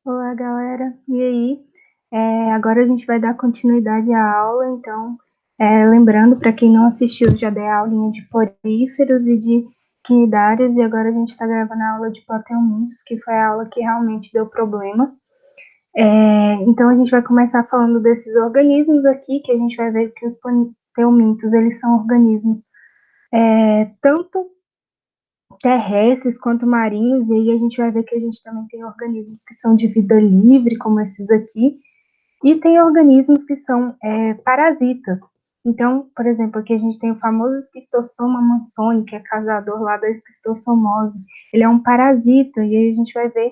Olá, galera. E aí? Agora a gente vai dar continuidade à aula, então, lembrando, para quem não assistiu, já dei a aulinha de poríferos e de quinidários, e agora a gente está gravando a aula de plateumintos, que foi a aula que realmente deu problema. Então, a gente vai começar falando desses organismos aqui, que a gente vai ver que os plateumintos, eles são organismos tanto terrestres quanto marinhos, e aí a gente vai ver que a gente também tem organismos que são de vida livre, como esses aqui, e tem organismos que são parasitas. Então, por exemplo, aqui a gente tem o famoso Esquistossoma mansoni, que é causador lá da esquistossomose. Ele é um parasita, e aí a gente vai ver,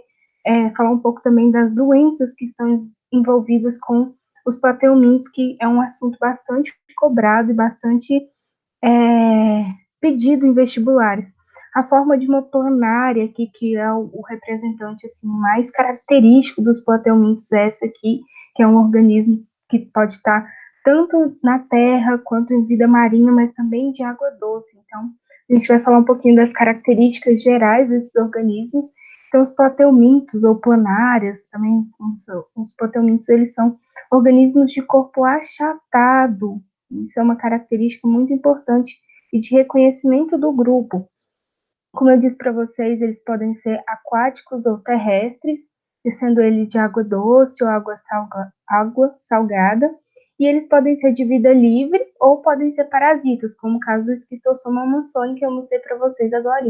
falar um pouco também das doenças que estão envolvidas com os plateumintos, que é um assunto bastante cobrado e bastante é, pedido em vestibulares. A forma de uma planária aqui, que é o representante assim, mais característico dos plateumintos, é essa aqui, que é um organismo que pode estar tanto na terra quanto em vida marinha, mas também de água doce. Então, a gente vai falar um pouquinho das características gerais desses organismos. Então, os plateumintos ou planárias, também os plateumintos, eles são organismos de corpo achatado. Isso é uma característica muito importante e de reconhecimento do grupo. Como eu disse para vocês, eles podem ser aquáticos ou terrestres, sendo eles de água doce ou água salgada, e eles podem ser de vida livre ou podem ser parasitas, como o caso do Esquistossoma mansoni, que eu mostrei para vocês agora.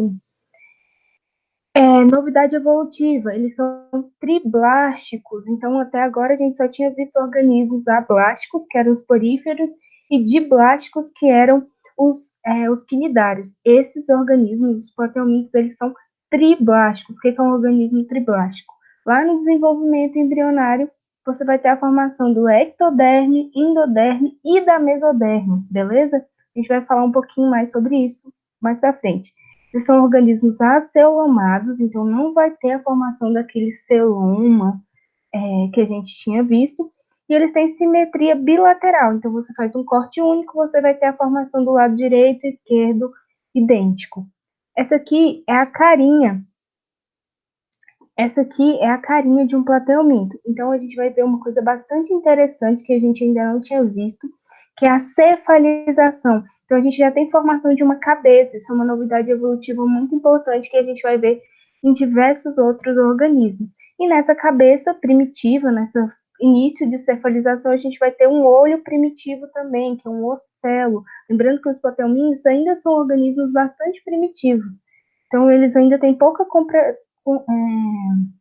Novidade evolutiva, eles são triblásticos, então até agora a gente só tinha visto organismos ablásticos, que eram os poríferos, e diblásticos, que eram os quinidários. Esses organismos, os plateumintos, eles são triblásticos. O que é um organismo triblástico? Lá no desenvolvimento embrionário, você vai ter a formação do ectoderme, endoderme e da mesoderme, beleza? A gente vai falar um pouquinho mais sobre isso mais para frente. Eles são organismos acelomados, então não vai ter a formação daquele celoma que a gente tinha visto, e eles têm simetria bilateral, então você faz um corte único, você vai ter a formação do lado direito e esquerdo idêntico. Essa aqui é a carinha, essa aqui é a carinha de um plateuminto, então a gente vai ver uma coisa bastante interessante que a gente ainda não tinha visto, que é a cefalização. Então, a gente já tem formação de uma cabeça, isso é uma novidade evolutiva muito importante que a gente vai ver em diversos outros organismos. E nessa cabeça primitiva, nesse início de cefalização, a gente vai ter um olho primitivo também, que é um ocelo. Lembrando que os plateumintos ainda são organismos bastante primitivos. Então, eles ainda têm pouca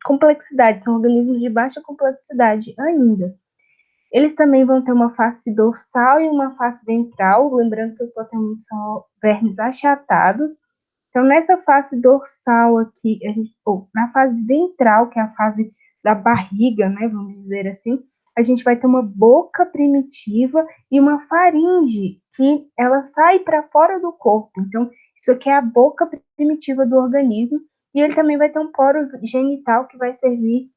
complexidade, são organismos de baixa complexidade ainda. Eles também vão ter uma face dorsal e uma face ventral, lembrando que os plateumintos são vermes achatados. Então, nessa face dorsal aqui, na fase ventral, que é a fase da barriga, né, vamos dizer assim, a gente vai ter uma boca primitiva e uma faringe, que ela sai para fora do corpo. Então, isso aqui é a boca primitiva do organismo, e ele também vai ter um poro genital que vai servir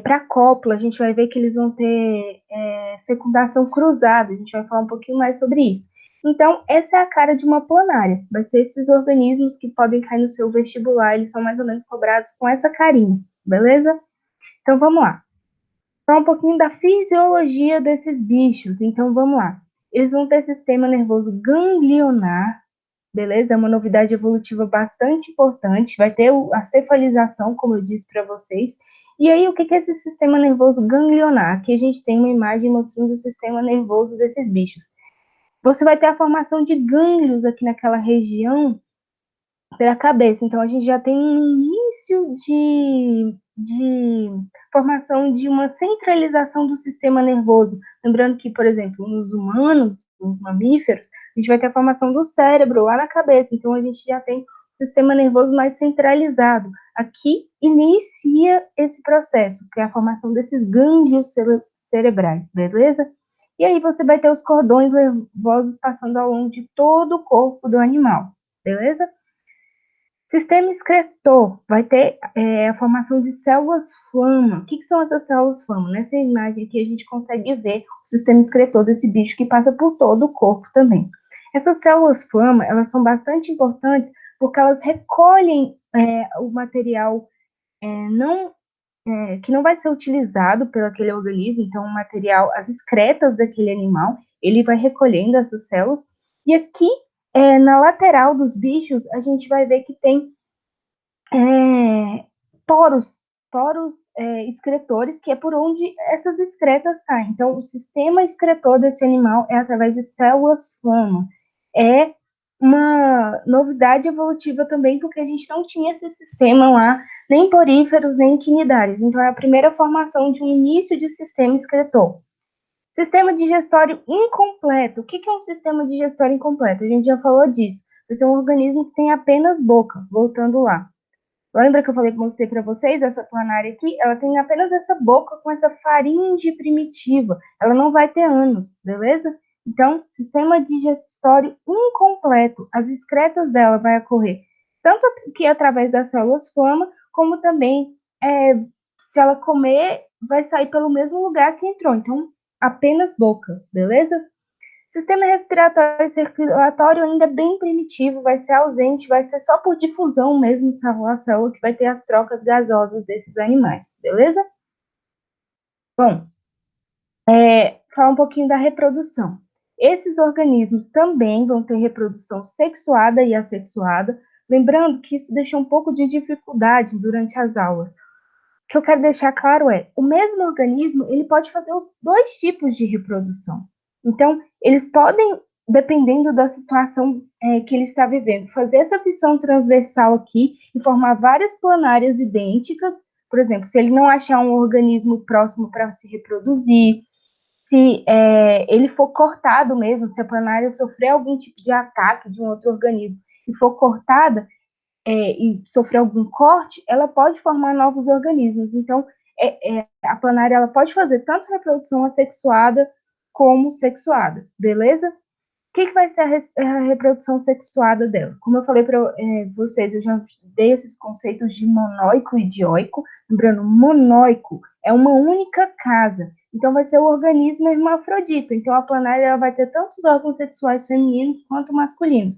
para cópula. A gente vai ver que eles vão ter fecundação cruzada, a gente vai falar um pouquinho mais sobre isso. Então, essa é a cara de uma planária. Vai ser esses organismos que podem cair no seu vestibular, eles são mais ou menos cobrados com essa carinha, beleza? Então, vamos lá. Falar um pouquinho da fisiologia desses bichos. Então, vamos lá. Eles vão ter sistema nervoso ganglionar, beleza? É uma novidade evolutiva bastante importante. Vai ter a cefalização, como eu disse para vocês. E aí, o que é esse sistema nervoso ganglionar? Aqui a gente tem uma imagem mostrando o sistema nervoso desses bichos. Você vai ter a formação de gânglios aqui naquela região pela cabeça. Então, a gente já tem um início de formação de uma centralização do sistema nervoso. Lembrando que, por exemplo, nos humanos, nos mamíferos, a gente vai ter a formação do cérebro lá na cabeça. Então, a gente já tem o sistema nervoso mais centralizado. Aqui inicia esse processo, que é a formação desses gânglios cerebrais, beleza? E aí você vai ter os cordões nervosos passando ao longo de todo o corpo do animal, beleza? Sistema excretor vai ter a formação de células flama. O que são essas células flama? Nessa imagem aqui a gente consegue ver o sistema excretor desse bicho que passa por todo o corpo também. Essas células flama, elas são bastante importantes porque elas recolhem o material não que não vai ser utilizado pelo aquele organismo, então o material, as excretas daquele animal, ele vai recolhendo essas células, e aqui na lateral dos bichos, a gente vai ver que tem poros, excretores, que é por onde essas excretas saem. Então, o sistema excretor desse animal é através de células flama. É uma novidade evolutiva também, porque a gente não tinha esse sistema lá, nem poríferos, nem quinidários. Então, é a primeira formação de um início de sistema excretor. Sistema digestório incompleto. O que é um sistema digestório incompleto? A gente já falou disso. Esse é um organismo que tem apenas boca, voltando lá. Lembra que eu mostrei para vocês essa planária aqui? Ela tem apenas essa boca com essa faringe primitiva. Ela não vai ter ânus, beleza? Então, sistema digestório incompleto. As excretas dela vai ocorrer tanto que através das células flama, como também se ela comer, vai sair pelo mesmo lugar que entrou. Então, apenas boca, beleza? Sistema respiratório e circulatório ainda bem primitivo, vai ser ausente, vai ser só por difusão mesmo, a célula que vai ter as trocas gasosas desses animais, beleza? Bom, falar um pouquinho da reprodução. Esses organismos também vão ter reprodução sexuada e assexuada, lembrando que isso deixa um pouco de dificuldade durante as aulas. O que eu quero deixar claro é, o mesmo organismo, ele pode fazer os dois tipos de reprodução. Então, eles podem, dependendo da situação que ele está vivendo, fazer essa fissão transversal aqui e formar várias planárias idênticas. Por exemplo, se ele não achar um organismo próximo para se reproduzir, se ele for cortado mesmo, se a planária sofrer algum tipo de ataque de um outro organismo e for cortada, e sofrer algum corte, ela pode formar novos organismos. Então, a planária ela pode fazer tanto reprodução assexuada como sexuada, beleza? O que vai ser a reprodução sexuada dela? Como eu falei para vocês, eu já dei esses conceitos de monóico e dioico. Lembrando, monóico é uma única casa. Então, vai ser o organismo hermafrodita. Então, a planária ela vai ter tanto os órgãos sexuais femininos quanto masculinos.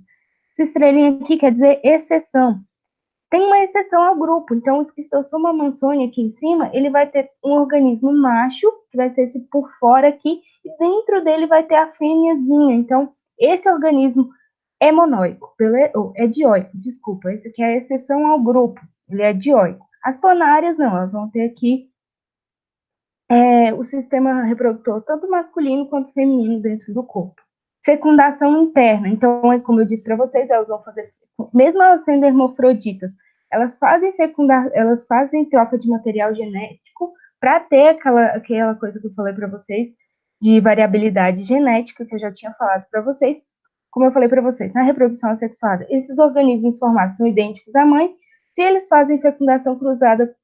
Essa estrelinha aqui quer dizer exceção. Tem uma exceção ao grupo. Então, o Schistosoma mansoni aqui em cima, ele vai ter um organismo macho, que vai ser esse por fora aqui, e dentro dele vai ter a fêmeazinha. Então, esse organismo é monóico, é dioico, desculpa. Esse aqui é a exceção ao grupo, ele é dioico. As planárias, não, elas vão ter aqui o sistema reprodutor, tanto masculino quanto feminino, dentro do corpo. Fecundação interna. Então, como eu disse para vocês, elas vão fazer, mesmo elas sendo hermafroditas, elas fazem troca de material genético para ter aquela coisa que eu falei para vocês, de variabilidade genética, que eu já tinha falado para vocês. Como eu falei para vocês, na reprodução assexuada, esses organismos formados são idênticos à mãe. Se eles fazem fecundação cruzada,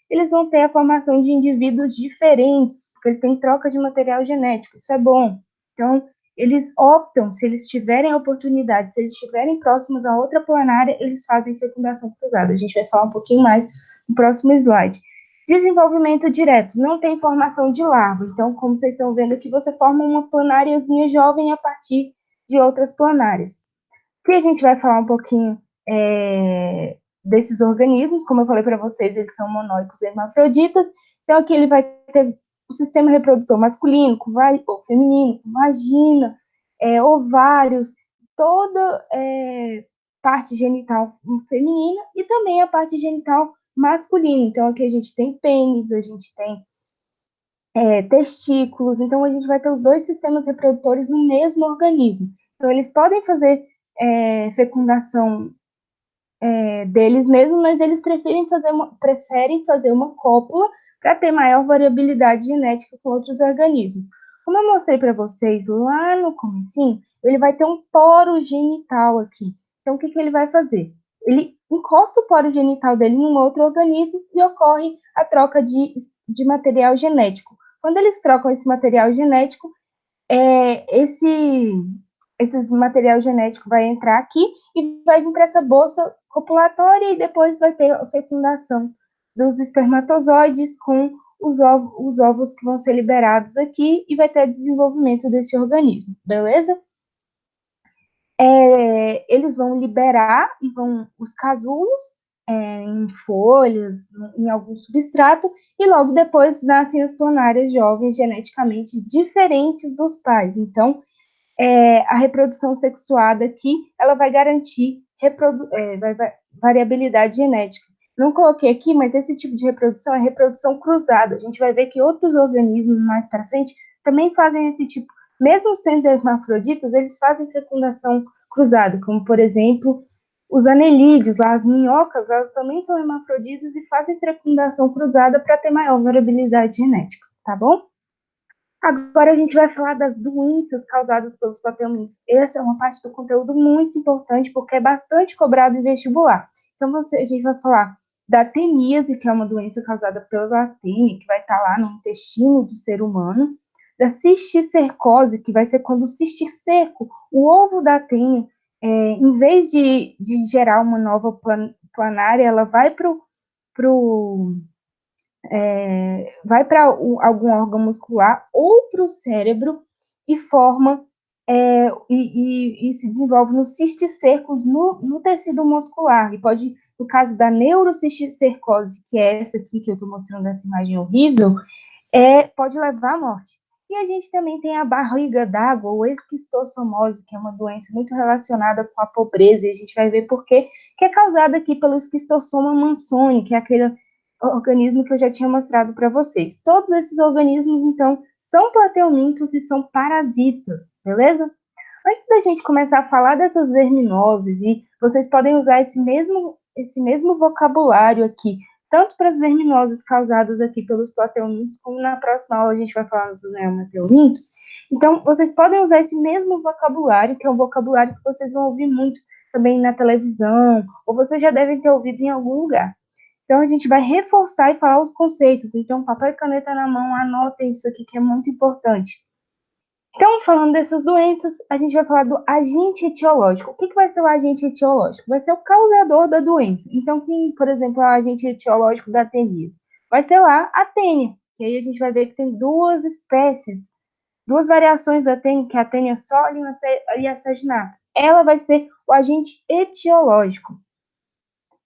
eles vão ter a formação de indivíduos diferentes, porque ele tem troca de material genético, isso é bom. Então, eles optam, se eles tiverem a oportunidade, se eles estiverem próximos a outra planária, eles fazem fecundação cruzada. A gente vai falar um pouquinho mais no próximo slide. Desenvolvimento direto, não tem formação de larva. Então, como vocês estão vendo aqui, você forma uma planáriazinha jovem a partir de outras planárias. Aqui a gente vai falar um pouquinho desses organismos, como eu falei para vocês, eles são monóicos hermafroditas, então aqui ele vai ter o sistema reprodutor masculino, ou feminino, com vagina, ovários, toda parte genital feminina e também a parte genital masculina. Então aqui a gente tem pênis, a gente tem testículos, então a gente vai ter os dois sistemas reprodutores no mesmo organismo. Então eles podem fazer fecundação deles mesmos, mas eles preferem fazer uma cópula para ter maior variabilidade genética com outros organismos. Como eu mostrei para vocês lá no comecinho, ele vai ter um poro genital aqui. Então, o que ele vai fazer? Ele encosta o poro genital dele em um outro organismo e ocorre a troca de material genético. Quando eles trocam esse material genético, esse material genético vai entrar aqui e vai vir para essa bolsa copulatória e depois vai ter a fecundação dos espermatozoides com os ovos que vão ser liberados aqui e vai ter desenvolvimento desse organismo, beleza? Eles vão liberar os casulos em folhas, em algum substrato, e logo depois nascem as planárias jovens geneticamente diferentes dos pais. Então, a reprodução sexuada aqui, ela vai garantir variabilidade genética. Não coloquei aqui, mas esse tipo de reprodução é reprodução cruzada. A gente vai ver que outros organismos mais para frente também fazem esse tipo, mesmo sendo hermafroditas, eles fazem fecundação cruzada, como, por exemplo, os anelídeos, lá, as minhocas, elas também são hermafroditas e fazem fecundação cruzada para ter maior variabilidade genética, tá bom? Agora a gente vai falar das doenças causadas pelos papillomimas. Essa é uma parte do conteúdo muito importante, porque é bastante cobrado em vestibular. Então, a gente vai falar da teníase, que é uma doença causada pela tênia, que vai estar lá no intestino do ser humano. Da cisticercose, que vai ser quando o cisticerco, o ovo da tênia, em vez de gerar uma nova planária, ela vai para algum órgão muscular ou para o cérebro e forma e se desenvolve nos cisticercos no tecido muscular. E pode, no caso da neurocisticercose, que é essa aqui que eu estou mostrando essa imagem horrível, pode levar à morte. E a gente também tem a barriga d'água, ou esquistossomose, que é uma doença muito relacionada com a pobreza, e a gente vai ver por quê, que é causada aqui pelo esquistossoma mansoni, que é aquele organismo que eu já tinha mostrado para vocês. Todos esses organismos, então, são plateumintos e são parasitas, beleza? Antes da gente começar a falar dessas verminoses, e vocês podem usar esse mesmo vocabulário aqui, tanto para as verminoses causadas aqui pelos plateumintos, como na próxima aula a gente vai falar dos neomateumintos. Então, vocês podem usar esse mesmo vocabulário, que é um vocabulário que vocês vão ouvir muito também na televisão, ou vocês já devem ter ouvido em algum lugar. Então, a gente vai reforçar e falar os conceitos. Então, papel e caneta na mão, anotem isso aqui que é muito importante. Então, falando dessas doenças, a gente vai falar do agente etiológico. O que vai ser o agente etiológico? Vai ser o causador da doença. Então, quem, por exemplo, é o agente etiológico da teníase? Vai ser lá a tênia. E aí a gente vai ver que tem duas espécies, duas variações da tênia, que é a tênia sólida e a saginata. Ela vai ser o agente etiológico.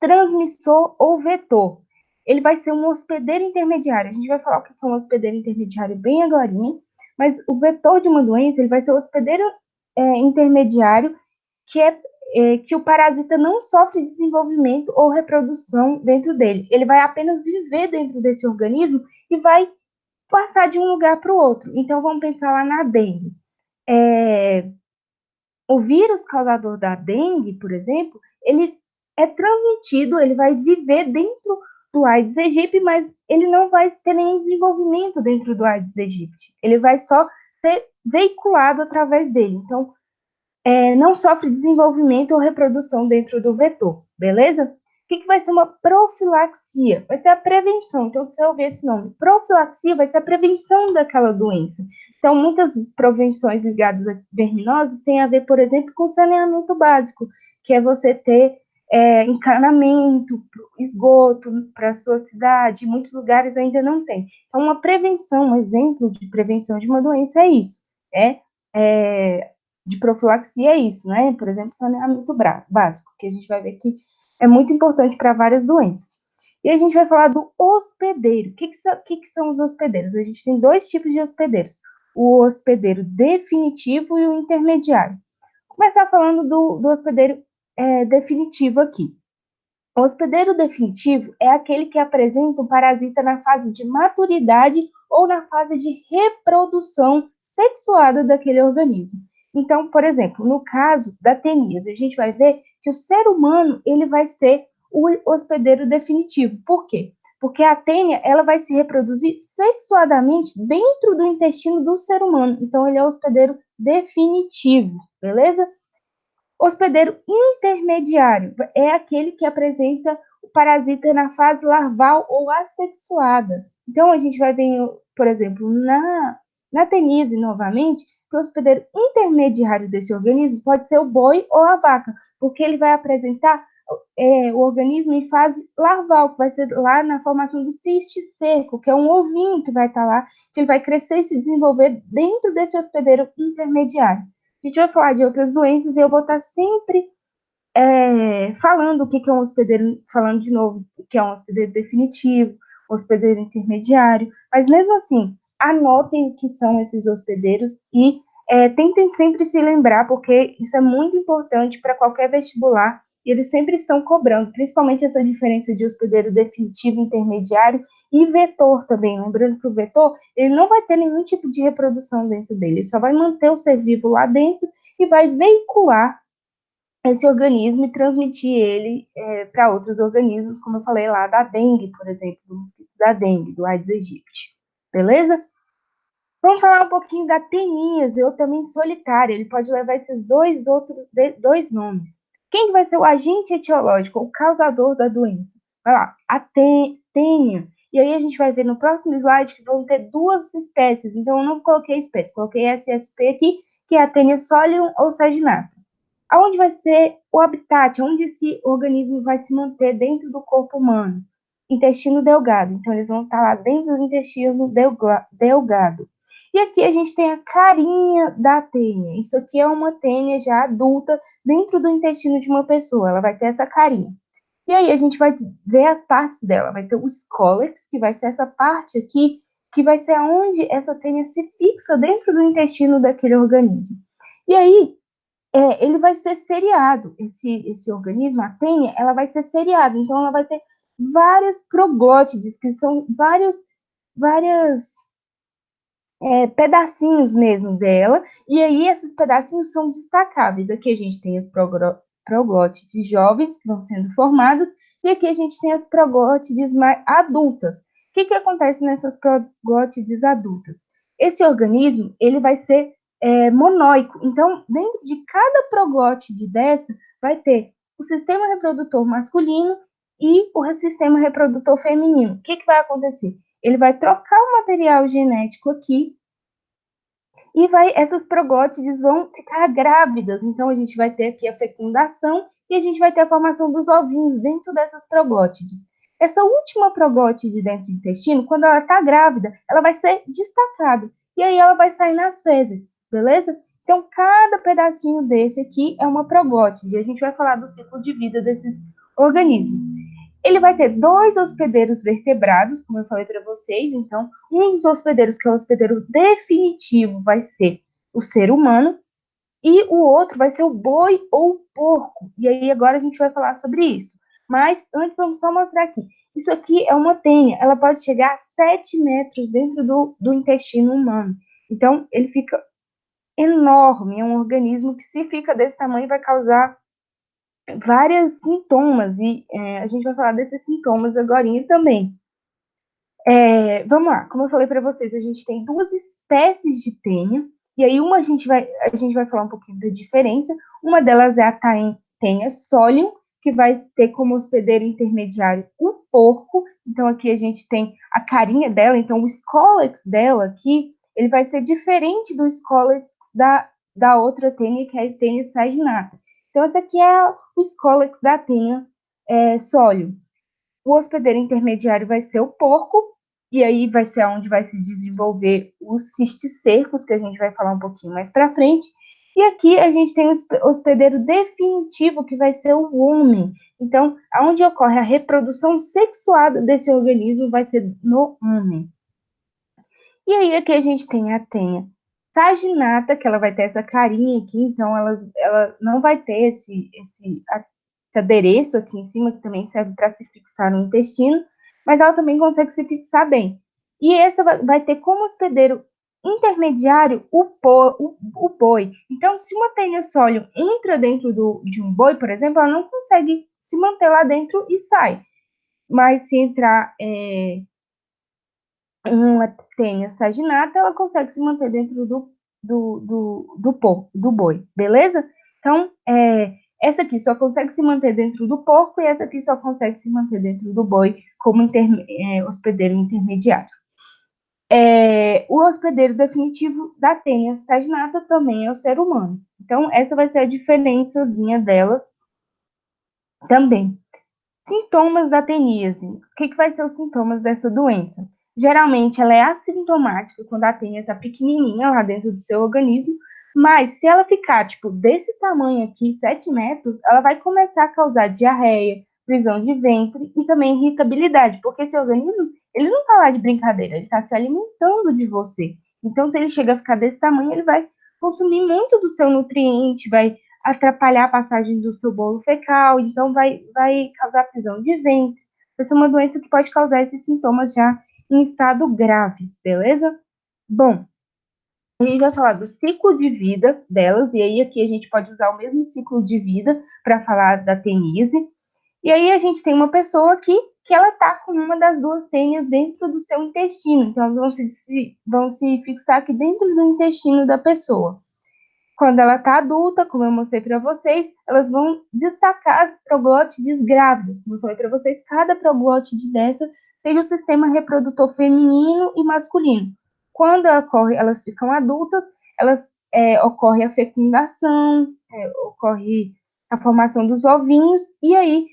Transmissor ou vetor. Ele vai ser um hospedeiro intermediário. A gente vai falar o que é um hospedeiro intermediário bem agorinha, mas o vetor de uma doença, ele vai ser o hospedeiro intermediário, que o parasita não sofre desenvolvimento ou reprodução dentro dele. Ele vai apenas viver dentro desse organismo e vai passar de um lugar para o outro. Então, vamos pensar lá na dengue. O vírus causador da dengue, por exemplo, ele é transmitido, ele vai viver dentro do Aedes aegypti, mas ele não vai ter nenhum desenvolvimento dentro do Aedes aegypti. Ele vai só ser veiculado através dele. Então, não sofre desenvolvimento ou reprodução dentro do vetor, beleza? O que vai ser uma profilaxia? Vai ser a prevenção. Então, se eu ouvir esse nome, profilaxia vai ser a prevenção daquela doença. Então, muitas prevenções ligadas a verminoses têm a ver, por exemplo, com saneamento básico, que é você ter encanamento, esgoto para a sua cidade. Em muitos lugares ainda não tem. Então, uma prevenção, um exemplo de prevenção de uma doença é isso. De profilaxia é isso, né? Por exemplo, saneamento básico, que a gente vai ver que é muito importante para várias doenças. E a gente vai falar do hospedeiro. O que são os hospedeiros? A gente tem dois tipos de hospedeiros: o hospedeiro definitivo e o intermediário. Vou começar falando do hospedeiro definitivo aqui. O hospedeiro definitivo é aquele que apresenta o parasita na fase de maturidade ou na fase de reprodução sexuada daquele organismo. Então, por exemplo, no caso da teníase, a gente vai ver que o ser humano ele vai ser o hospedeiro definitivo. Por quê? Porque a tênia ela vai se reproduzir sexuadamente dentro do intestino do ser humano. Então, ele é o hospedeiro definitivo, beleza? Hospedeiro intermediário é aquele que apresenta o parasita na fase larval ou assexuada. Então, a gente vai ver, por exemplo, na teníase, novamente, que o hospedeiro intermediário desse organismo pode ser o boi ou a vaca, porque ele vai apresentar o organismo em fase larval, que vai ser lá na formação do cisticerco, que é um ovinho que vai estar lá, que ele vai crescer e se desenvolver dentro desse hospedeiro intermediário. A gente vai falar de outras doenças e eu vou estar sempre falando o que é um hospedeiro, falando de novo o que é um hospedeiro definitivo, hospedeiro intermediário, mas mesmo assim, anotem o que são esses hospedeiros e tentem sempre se lembrar, porque isso é muito importante para qualquer vestibular, e eles sempre estão cobrando, principalmente essa diferença de hospedeiro definitivo, intermediário e vetor também. Lembrando que o vetor, ele não vai ter nenhum tipo de reprodução dentro dele, ele só vai manter o ser vivo lá dentro e vai veicular esse organismo e transmitir ele para outros organismos, como eu falei lá da dengue, por exemplo, do mosquito da dengue, do Aedes aegypti. Beleza? Vamos falar um pouquinho da teníase, ou também solitária. Ele pode levar esses dois nomes. Quem vai ser o agente etiológico, o causador da doença? Vai lá, a tênia. E aí a gente vai ver no próximo slide que vão ter duas espécies. Então eu não coloquei espécie, coloquei SSP aqui, que é a tênia solium ou saginata. Aonde vai ser o habitat, onde esse organismo vai se manter dentro do corpo humano? Intestino delgado. Então, eles vão estar lá dentro do intestino delgado. E aqui a gente tem a carinha da tênia. Isso aqui é uma tênia já adulta dentro do intestino de uma pessoa. Ela vai ter essa carinha. E aí a gente vai ver as partes dela. Vai ter o scolex, que vai ser essa parte aqui, que vai ser onde essa tênia se fixa dentro do intestino daquele organismo. E aí, ele vai ser seriado, esse organismo, a tênia, ela vai ser seriada, então ela vai ter várias proglótides, que são várias pedacinhos mesmo dela, e aí esses pedacinhos são destacáveis. Aqui a gente tem as proglótides jovens, que vão sendo formadas, e aqui a gente tem as proglótides mais adultas. O que acontece nessas proglótides adultas? Esse organismo, ele vai ser monóico. Então, dentro de cada proglótide dessa, vai ter o sistema reprodutor masculino e o sistema reprodutor feminino. O que vai acontecer? Ele vai trocar o material genético aqui e essas proglótides vão ficar grávidas. Então, a gente vai ter aqui a fecundação e a gente vai ter a formação dos ovinhos dentro dessas proglótides. Essa última proglótide dentro do intestino, quando ela está grávida, ela vai ser destacada. E aí ela vai sair nas fezes, beleza? Então, cada pedacinho desse aqui é uma proglótide. A gente vai falar do ciclo de vida desses organismos. Ele vai ter dois hospedeiros vertebrados, como eu falei para vocês. Então, um dos hospedeiros, que é o hospedeiro definitivo, vai ser o ser humano, e o outro vai ser o boi ou o porco. E aí, agora a gente vai falar sobre isso. Mas, antes, vamos só mostrar aqui. Isso aqui é uma tênia. Ela pode chegar a 7 metros dentro do intestino humano. Então, ele fica enorme. É um organismo que, se fica desse tamanho, vai causar vários sintomas, e a gente vai falar desses sintomas agora também. Vamos lá, como eu falei para vocês, a gente tem duas espécies de tênia, e aí a gente vai falar um pouquinho da diferença. Uma delas é a tênia solium, que vai ter como hospedeiro intermediário o porco. Então aqui a gente tem a carinha dela, então o scolex dela aqui, ele vai ser diferente do scolex da outra tênia, que é a tênia saginata. Então essa aqui é o scolex da tênia solium. O hospedeiro intermediário vai ser o porco, e aí vai ser onde vai se desenvolver os cisticercos, que a gente vai falar um pouquinho mais para frente. E aqui a gente tem o hospedeiro definitivo, que vai ser o homem. Então, onde ocorre a reprodução sexuada desse organismo vai ser no homem. E aí aqui a gente tem a tênia saginata, que ela vai ter essa carinha aqui, então ela não vai ter esse adereço aqui em cima, que também serve para se fixar no intestino, mas ela também consegue se fixar bem. E essa vai ter como hospedeiro intermediário o boi. Então, se uma tênia solium entra dentro de um boi, por exemplo, ela não consegue se manter lá dentro e sai. Mas se entrar uma tênia saginata, ela consegue se manter dentro do boi, beleza? Então, essa aqui só consegue se manter dentro do porco e essa aqui só consegue se manter dentro do boi como hospedeiro intermediário. O hospedeiro definitivo da tênia saginata também é o ser humano. Então, essa vai ser a diferençazinha delas também. Sintomas da teníase. O que vai ser os sintomas dessa doença? Geralmente, ela é assintomática quando a tênia está pequenininha lá dentro do seu organismo, Mas se ela ficar, tipo, desse tamanho aqui, 7 metros, ela vai começar a causar diarreia, prisão de ventre e também irritabilidade, porque esse organismo, ele não tá lá de brincadeira, ele tá se alimentando de você. Então, se ele chega a ficar desse tamanho, ele vai consumir muito do seu nutriente, vai atrapalhar a passagem do seu bolo fecal, então vai causar prisão de ventre. Essa é uma doença que pode causar esses sintomas já em estado grave, beleza? Bom, a gente vai falar do ciclo de vida delas, e aí aqui a gente pode usar o mesmo ciclo de vida para falar da tenise. E aí a gente tem uma pessoa aqui que ela tá com uma das duas tênias dentro do seu intestino, então elas vão se fixar aqui dentro do intestino da pessoa. Quando ela está adulta, como eu mostrei para vocês, elas vão destacar as proglótides grávidas. Como eu falei para vocês, cada proglótide dessa tem um sistema reprodutor feminino e masculino. Quando elas ficam adultas, ocorre a fecundação, ocorre a formação dos ovinhos, e aí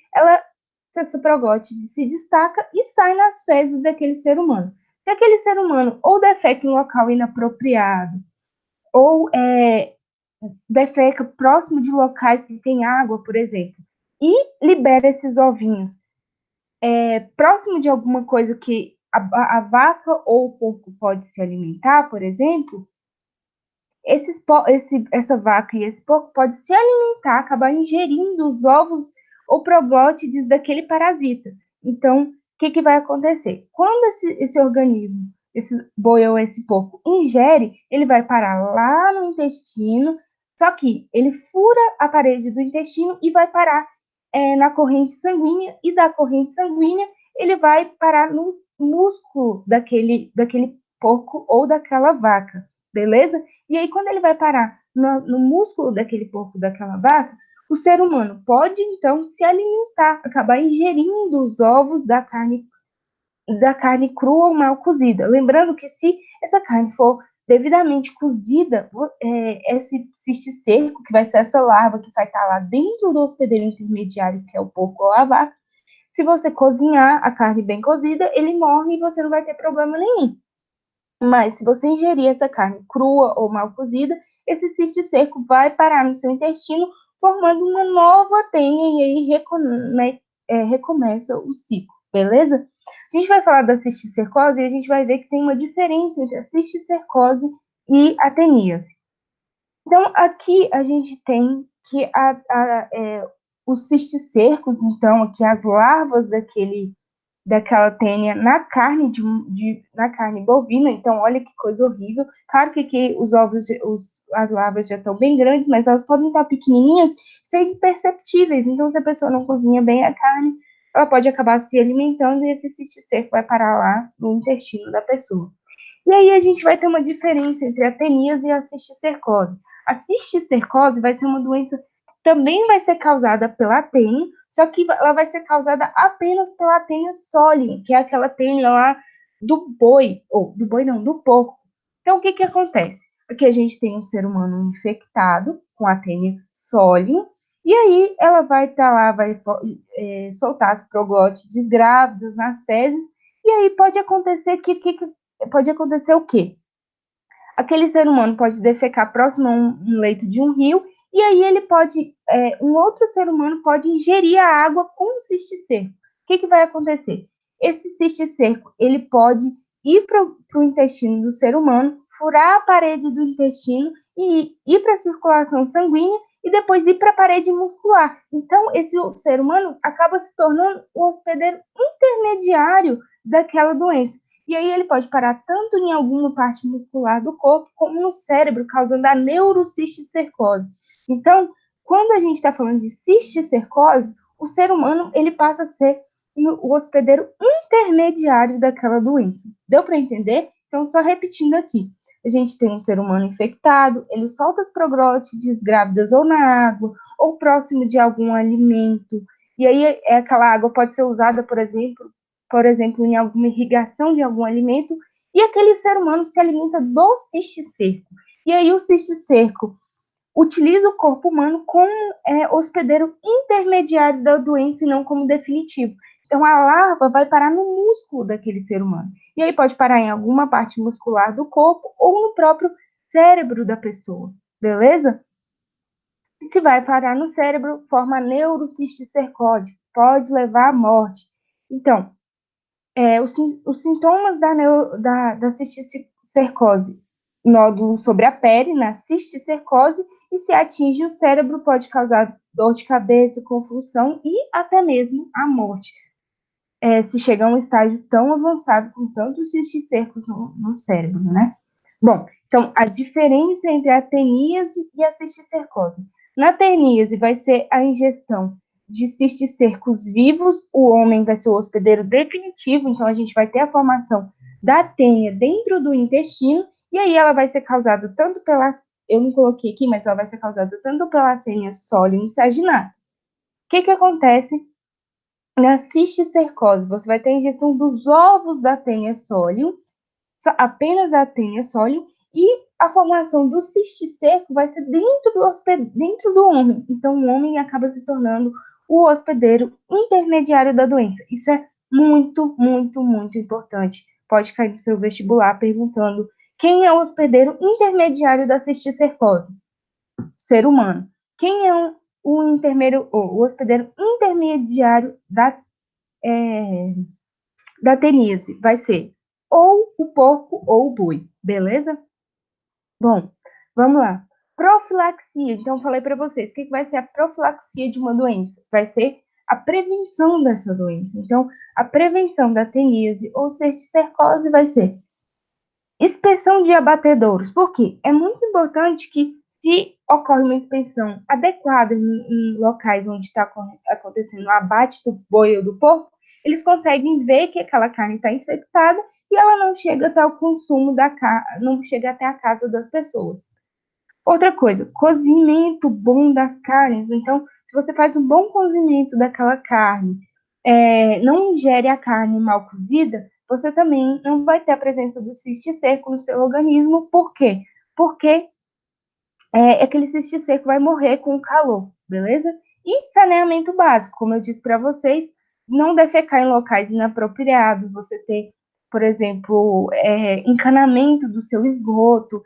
essa proglótide se destaca e sai nas fezes daquele ser humano. Se aquele ser humano ou defeca em local inapropriado, ou defeca próximo de locais que tem água, por exemplo, e libera esses ovinhos próximo de alguma coisa que a vaca ou o porco pode se alimentar, por exemplo, essa vaca e esse porco pode se alimentar, acabar ingerindo os ovos ou proglótides daquele parasita. Então, o que vai acontecer? Quando esse organismo, esse boi ou esse porco ingere, ele vai parar lá no intestino, só que ele fura a parede do intestino e vai parar na corrente sanguínea, e da corrente sanguínea ele vai parar no músculo daquele porco ou daquela vaca, beleza? E aí, quando ele vai parar no músculo daquele porco, daquela vaca, o ser humano pode, então, se alimentar, acabar ingerindo os ovos da carne crua ou mal cozida. Lembrando que se essa carne for devidamente cozida, esse cisticerco, que vai ser essa larva que vai estar lá dentro do hospedeiro intermediário, que é o porco ou a vaca, se você cozinhar a carne bem cozida, ele morre e você não vai ter problema nenhum. Mas se você ingerir essa carne crua ou mal cozida, esse cisticerco vai parar no seu intestino, formando uma nova tênia, e aí recomeça o ciclo, beleza? A gente vai falar da cisticercose e a gente vai ver que tem uma diferença entre a cisticercose e a teníase. Então, aqui a gente tem que os cisticercos, então, aqui as larvas daquela tênia na carne na carne bovina. Então, olha que coisa horrível. Claro que aqui os ovos, as larvas já estão bem grandes, mas elas podem estar pequenininhas, sem imperceptíveis. Então, se a pessoa não cozinha bem a carne, ela pode acabar se alimentando e esse cisticerco vai parar lá no intestino da pessoa. E aí a gente vai ter uma diferença entre a teníase e a cisticercose. A cisticercose vai ser uma doença que também vai ser causada pela tênia, só que ela vai ser causada apenas pela tênia sólida, que é aquela tênia lá do boi, ou do boi não, do porco. Então, o que acontece? Aqui a gente tem um ser humano infectado com a tênia sólida, e aí ela vai estar lá, vai soltar as proglótides grávidas nas fezes, e aí pode acontecer pode acontecer o quê? Aquele ser humano pode defecar próximo a um leito de um rio, e aí ele pode, um outro ser humano pode ingerir a água com o cisticerco. O que vai acontecer? Esse cisticerco, ele pode ir para o intestino do ser humano, furar a parede do intestino e ir para a circulação sanguínea e depois ir para a parede muscular. Então, esse ser humano acaba se tornando o hospedeiro intermediário daquela doença. E aí ele pode parar tanto em alguma parte muscular do corpo, como no cérebro, causando a neurocisticercose. Então, quando a gente está falando de cisticercose, o ser humano ele passa a ser o hospedeiro intermediário daquela doença. Deu para entender? Então, só repetindo aqui. A gente tem um ser humano infectado, ele solta as proglótides grávidas ou na água, ou próximo de algum alimento. E aí aquela água pode ser usada, por exemplo, em alguma irrigação de algum alimento, e aquele ser humano se alimenta do cisticerco. E aí o cisticerco utiliza o corpo humano como hospedeiro intermediário da doença e não como definitivo. Então, a larva vai parar no músculo daquele ser humano. E aí pode parar em alguma parte muscular do corpo ou no próprio cérebro da pessoa. beleza? Se vai parar no cérebro, forma neurocisticercose, pode levar à morte. Então, os sintomas da cisticercose, nódulo sobre a pele, na cisticercose, e se atinge o cérebro, pode causar dor de cabeça, confusão e até mesmo a morte. Se chega a um estágio tão avançado com tantos cisticercos no cérebro, né? Bom, então a diferença entre a teníase e a cisticercose. Na teníase vai ser a ingestão de cisticercos vivos, o homem vai ser o hospedeiro definitivo, então a gente vai ter a formação da tênia dentro do intestino, e aí ela vai ser causada tanto pela, eu não coloquei aqui, mas ela vai ser causada tanto pela tênia sólida e saginata. O que acontece na cisticercose? Você vai ter a injeção dos ovos da tênia sólida, apenas da tênia sólida, e a formação do cisticerco vai ser dentro do homem. Então, o homem acaba se tornando o hospedeiro intermediário da doença. Isso é muito, muito, muito importante. Pode cair no seu vestibular perguntando quem é o hospedeiro intermediário da cisticercose? Ser humano. Quem é o hospedeiro intermediário da teníase? Vai ser ou o porco ou o boi, beleza? Bom, vamos lá. Profilaxia. Então, falei para vocês, o que vai ser a profilaxia de uma doença? Vai ser a prevenção dessa doença. Então, a prevenção da teníase ou cisticercose vai ser inspeção de abatedouros. Por quê? É muito importante que, se ocorre uma inspeção adequada em locais onde está acontecendo o abate do boi ou do porco, eles conseguem ver que aquela carne está infectada e ela não chega até o consumo da carne, não chega até a casa das pessoas. Outra coisa, cozimento bom das carnes. Então, se você faz um bom cozimento daquela carne, não ingere a carne mal cozida, você também não vai ter a presença do cisticerco no seu organismo. Por quê? Porque aquele cisticerco vai morrer com o calor, beleza? E saneamento básico, como eu disse para vocês, não defecar em locais inapropriados, você ter, por exemplo, encanamento do seu esgoto,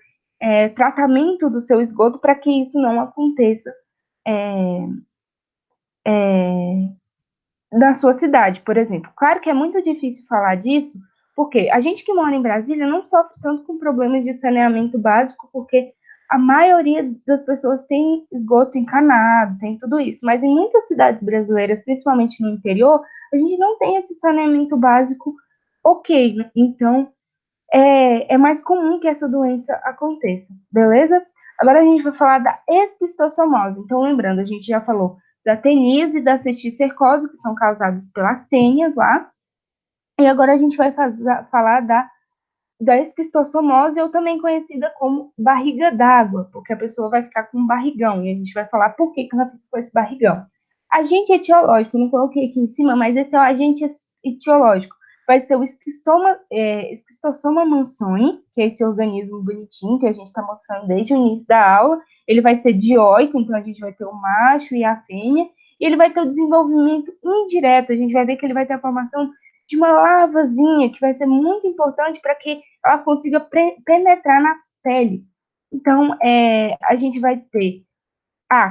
tratamento do seu esgoto para que isso não aconteça na sua cidade, por exemplo. Claro que é muito difícil falar disso, porque a gente que mora em Brasília não sofre tanto com problemas de saneamento básico, porque a maioria das pessoas tem esgoto encanado, tem tudo isso. Mas em muitas cidades brasileiras, principalmente no interior, a gente não tem esse saneamento básico ok, né? Então, é mais comum que essa doença aconteça, beleza? Agora a gente vai falar da esquistossomose. Então, lembrando, a gente já falou da teníase e da cisticercose, que são causadas pelas tênias lá. E agora a gente vai falar da esquistossomose, ou também conhecida como barriga d'água, porque a pessoa vai ficar com um barrigão, e a gente vai falar por que ela fica com esse barrigão. Agente etiológico, não coloquei aqui em cima, mas esse é o agente etiológico. Vai ser o esquistossoma mansoni, que é esse organismo bonitinho que a gente está mostrando desde o início da aula. Ele vai ser dioico, então a gente vai ter o macho e a fêmea, e ele vai ter o desenvolvimento indireto, a gente vai ver que ele vai ter a formação de uma larvazinha, que vai ser muito importante para que ela consiga penetrar na pele. Então, a gente vai ter,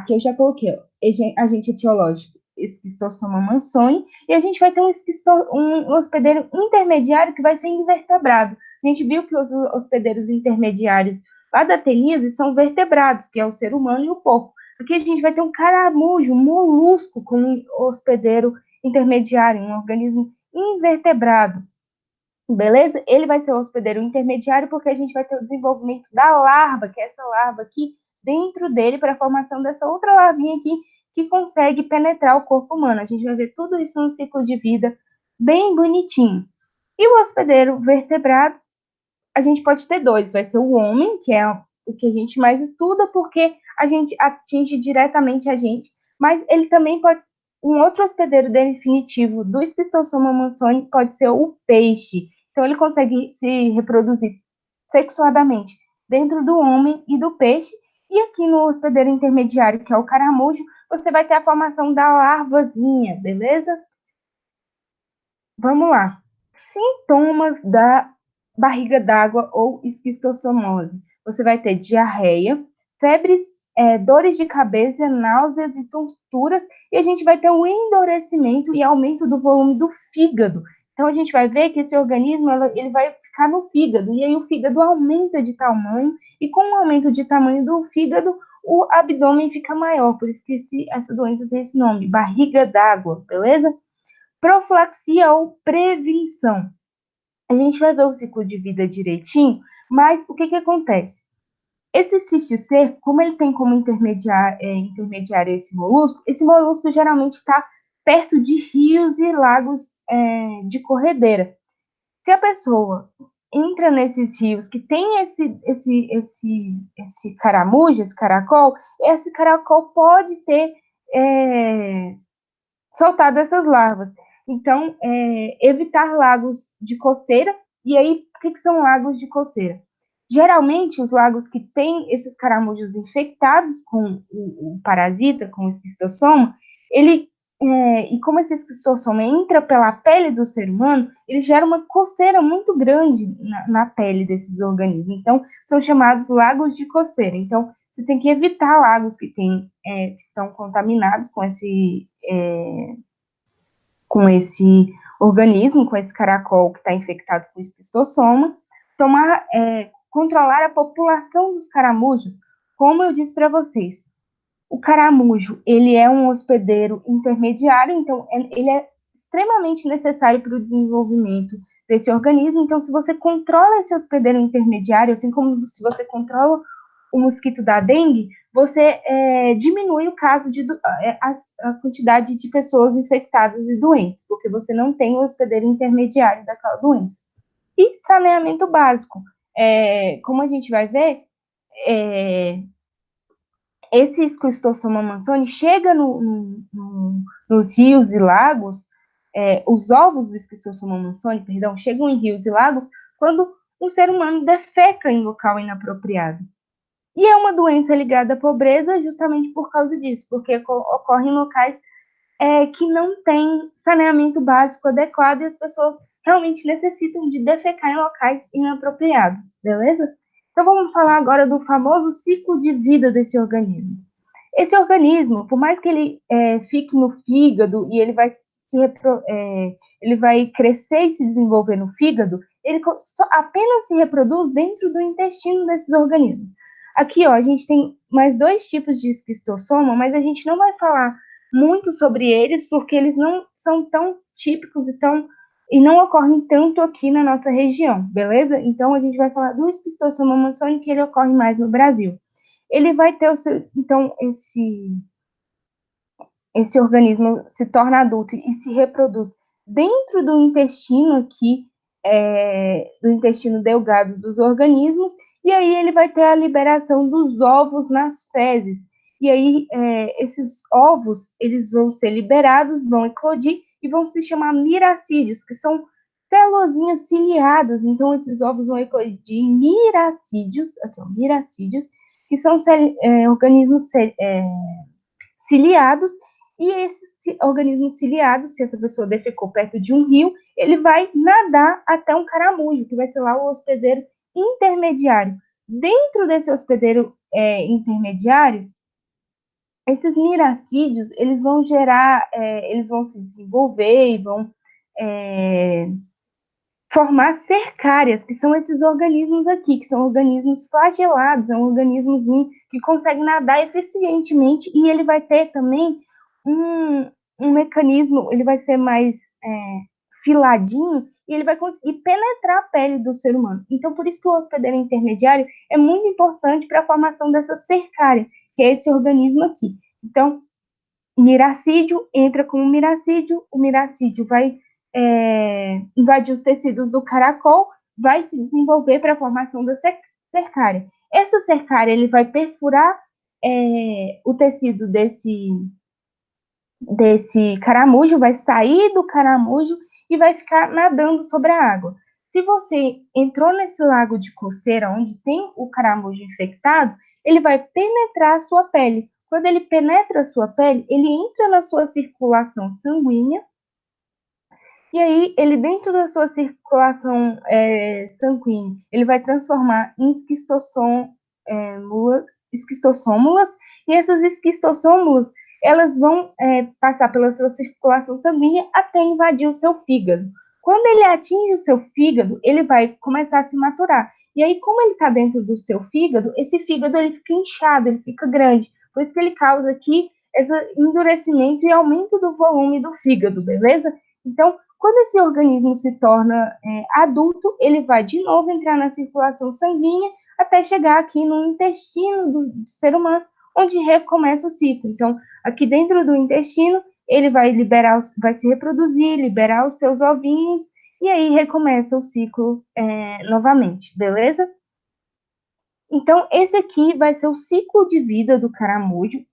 que eu já coloquei, ó, agente etiológico, esquistossoma mansoni, e a gente vai ter um hospedeiro intermediário que vai ser invertebrado. A gente viu que os hospedeiros intermediários lá da teníase são vertebrados, que é o ser humano e o porco. Aqui a gente vai ter um caramujo, um molusco como hospedeiro intermediário, um organismo invertebrado. Beleza? Ele vai ser o hospedeiro intermediário porque a gente vai ter o desenvolvimento da larva, que é essa larva aqui, dentro dele, para a formação dessa outra larvinha aqui, que consegue penetrar o corpo humano. A gente vai ver tudo isso num ciclo de vida bem bonitinho. E o hospedeiro vertebrado, a gente pode ter dois. Vai ser o homem, que é o que a gente mais estuda, porque a gente atinge diretamente a gente, mas ele também pode. Um outro hospedeiro definitivo do Schistosoma mansoni pode ser o peixe. Então, ele consegue se reproduzir sexuadamente dentro do homem e do peixe. E aqui no hospedeiro intermediário, que é o caramujo, você vai ter a formação da larvazinha, beleza? Vamos lá. Sintomas da barriga d'água ou esquistossomose. Você vai ter diarreia, febres, dores de cabeça, náuseas e tonturas, e a gente vai ter um endurecimento e aumento do volume do fígado. Então, a gente vai ver que esse organismo ele vai ficar no fígado, e aí o fígado aumenta de tamanho, e com o aumento de tamanho do fígado, o abdômen fica maior, por isso que essa doença tem esse nome, barriga d'água, beleza? Profilaxia ou prevenção. A gente vai ver o ciclo de vida direitinho, mas o que acontece? Esse cisticerco, como ele tem como intermediário esse molusco geralmente está perto de rios e lagos de corredeira. Se a pessoa entra nesses rios que tem esse caramujo, esse caracol pode ter soltado essas larvas. Então, evitar lagos de coceira. E aí, o que são lagos de coceira? Geralmente, os lagos que têm esses caramujos infectados com o parasita, com o esquistossoma, e como esse esquistossoma entra pela pele do ser humano, ele gera uma coceira muito grande na pele desses organismos. Então, são chamados lagos de coceira. Então, você tem que evitar lagos que estão contaminados com esse organismo, com esse caracol que está infectado com esquistossoma, controlar a população dos caramujos. Como eu disse para vocês, o caramujo, ele é um hospedeiro intermediário, então ele é extremamente necessário para o desenvolvimento desse organismo. Então, se você controla esse hospedeiro intermediário, assim como se você controla o mosquito da dengue, você diminui o caso a quantidade de pessoas infectadas e doentes, porque você não tem o hospedeiro intermediário daquela doença. E saneamento básico. Como a gente vai ver, esse Esquistossoma mansoni chega nos rios e lagos, os ovos do Esquistossoma mansoni, chegam em rios e lagos quando um ser humano defeca em local inapropriado. E é uma doença ligada à pobreza justamente por causa disso, porque ocorre em locais que não tem saneamento básico adequado e as pessoas realmente necessitam de defecar em locais inapropriados, beleza? Então vamos falar agora do famoso ciclo de vida desse organismo. Esse organismo, por mais que ele fique no fígado e ele vai crescer e se desenvolver no fígado, ele apenas se reproduz dentro do intestino desses organismos. Aqui, ó, a gente tem mais 2 tipos de esquistossoma, mas a gente não vai falar muito sobre eles, porque eles não são tão típicos e não ocorrem tanto aqui na nossa região, beleza? Então, a gente vai falar do esquistossoma mansoni, que ele ocorre mais no Brasil. Ele vai ter então, esse organismo se torna adulto e se reproduz dentro do intestino aqui, do intestino delgado dos organismos, e aí ele vai ter a liberação dos ovos nas fezes. E aí esses ovos, eles vão ser liberados, vão eclodir e vão se chamar miracídios, que são celosinhas ciliadas. Então esses ovos vão eclodir em miracídios, miracídios, que são organismos ciliados, e esses organismos ciliados, se essa pessoa defecou perto de um rio, ele vai nadar até um caramujo, que vai ser lá o hospedeiro intermediário. Dentro desse hospedeiro intermediário, esses miracídios, eles vão se desenvolver e vão formar cercárias, que são esses organismos aqui, que são organismos flagelados, é um organismozinho que consegue nadar eficientemente, e ele vai ter também um mecanismo, ele vai ser mais filadinho, e ele vai conseguir penetrar a pele do ser humano. Então, por isso que o hospedeiro intermediário é muito importante para a formação dessa cercária, que é esse organismo aqui. Então, miracídio entra com o miracídio vai invadir os tecidos do caracol, vai se desenvolver para a formação da cercária. Essa cercária ele vai perfurar o tecido desse caramujo, vai sair do caramujo e vai ficar nadando sobre a água. Se você entrou nesse lago de coceira, onde tem o caramujo infectado, ele vai penetrar a sua pele. Quando ele penetra a sua pele, ele entra na sua circulação sanguínea, e aí ele, dentro da sua circulação sanguínea, ele vai transformar em esquistossômulas, e essas esquistossômulas, elas vão passar pela sua circulação sanguínea até invadir o seu fígado. Quando ele atinge o seu fígado, ele vai começar a se maturar. E aí, como ele está dentro do seu fígado, esse fígado ele fica inchado, ele fica grande. Por isso que ele causa aqui esse endurecimento e aumento do volume do fígado, beleza? Então, quando esse organismo se torna adulto, ele vai de novo entrar na circulação sanguínea até chegar aqui no intestino do ser humano, onde recomeça o ciclo. Então, aqui dentro do intestino, ele vai vai se reproduzir, liberar os seus ovinhos, e aí recomeça o ciclo novamente, beleza? Então, esse aqui vai ser o ciclo de vida do caramujo,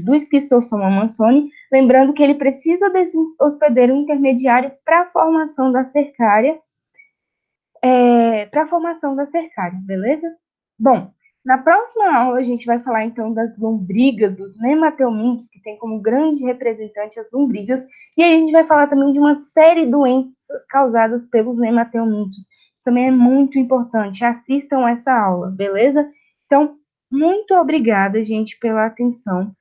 do Schistosoma mansoni, lembrando que ele precisa desse hospedeiro intermediário para a formação da cercária, beleza? Bom, na próxima aula a gente vai falar então das lombrigas, dos nematelmintos, que tem como grande representante as lombrigas, e aí a gente vai falar também de uma série de doenças causadas pelos nematelmintos. Também é muito importante, assistam essa aula, beleza? Então, muito obrigada, gente, pela atenção.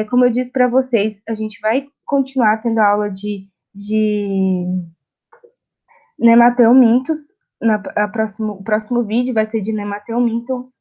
Como eu disse para vocês, a gente vai continuar tendo aula de nematelmintos. O próximo vídeo vai ser de nematelmintos,